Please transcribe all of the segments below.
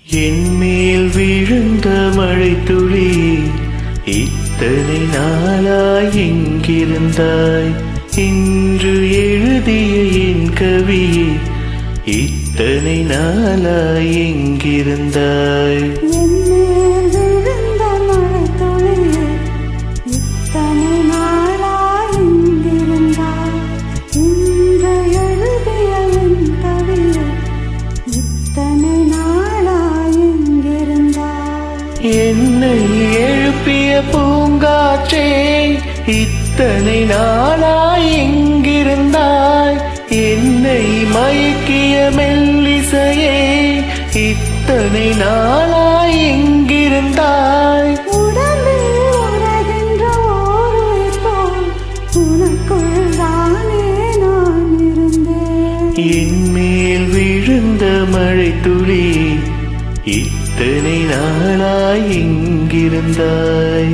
என் மேல் விழுந்த மழை துளி இத்தனை நாளாய் எங்கிருந்தாய்? இன்று எழுதிய என் கவி இத்தனை நாளாய் எங்கிருந்தாய்? என்னை எழுப்பிய பூங்காற்றே இத்தனை நாளாய் எங்கிருந்தாய்? என்னை மயக்கிய மெல்லிசையே இத்தனை நாளாய் எங்கிருந்தாய்? என் மேல் விழுந்த மழை துளி இத்தனை நாளாய் எங்கிருந்தாய்?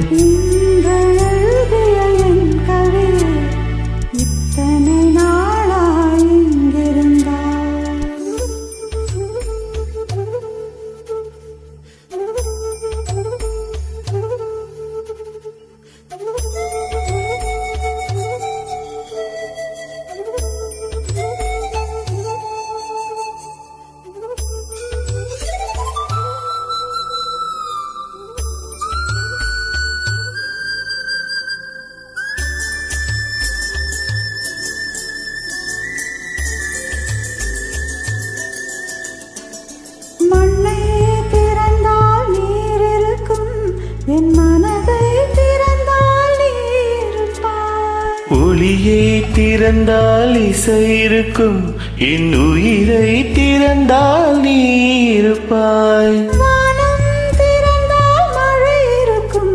என் மனதை திறந்தால் நீ இருப்பாய். ஒளியை திறந்தால் இசை இருக்கும், என் உயிரை திறந்தால் நீ இருப்பாய். வானம் திறந்தால் மழை இருக்கும்,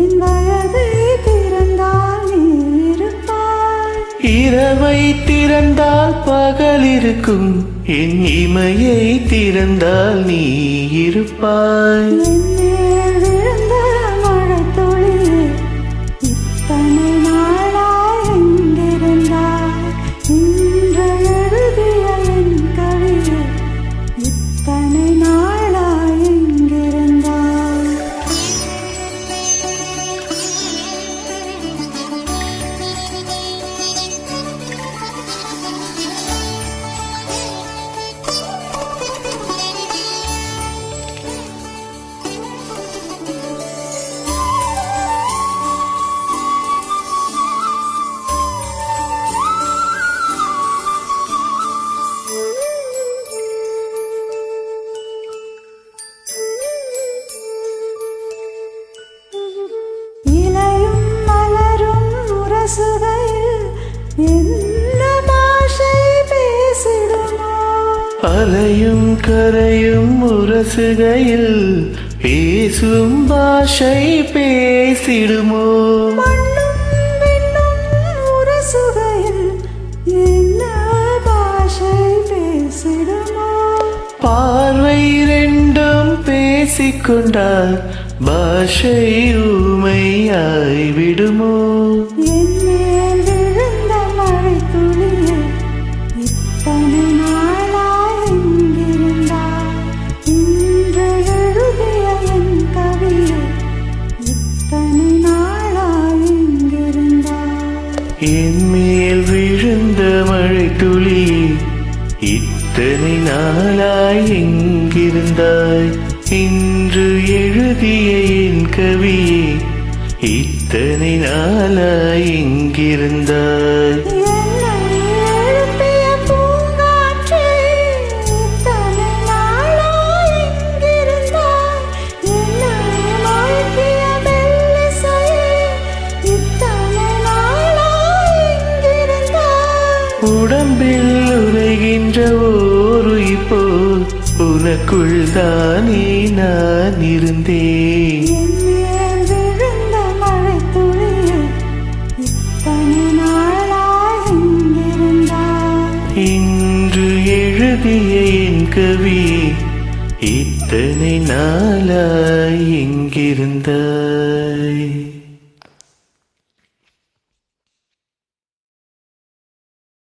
என் வயதை திறந்தால் நீ இருப்பாய். இரவை திறந்தால் பகல் இருக்கும், என் இமையை திறந்தால் நீ இருப்பாய். அலையும் கரையும் உரசுகையில் பேசும் பாஷை பேசிடுமோ? மண்ணும் விண்ணும் உரசுகையில் என்ன பாஷை பேசிடுமோ? பார்வை ரெண்டும் பேசிக்கொண்டால் பாஷை ஊமையாய்விடுமோ? என் மேல் விழுந்த மழை துளி இத்தனை நாளாய் எங்கிருந்தாய்? இன்று எழுதிய என் கவி இத்தனை நாளாய் எங்கிருந்தாய்? உடம்பில் உரைகின்ற ஓருயிர் போல் உனக்குள் தானே நான் இருந்தேன். இன்று எழுதிய என் கவி இத்தனை நாளாய் எங்கிருந்தாய்?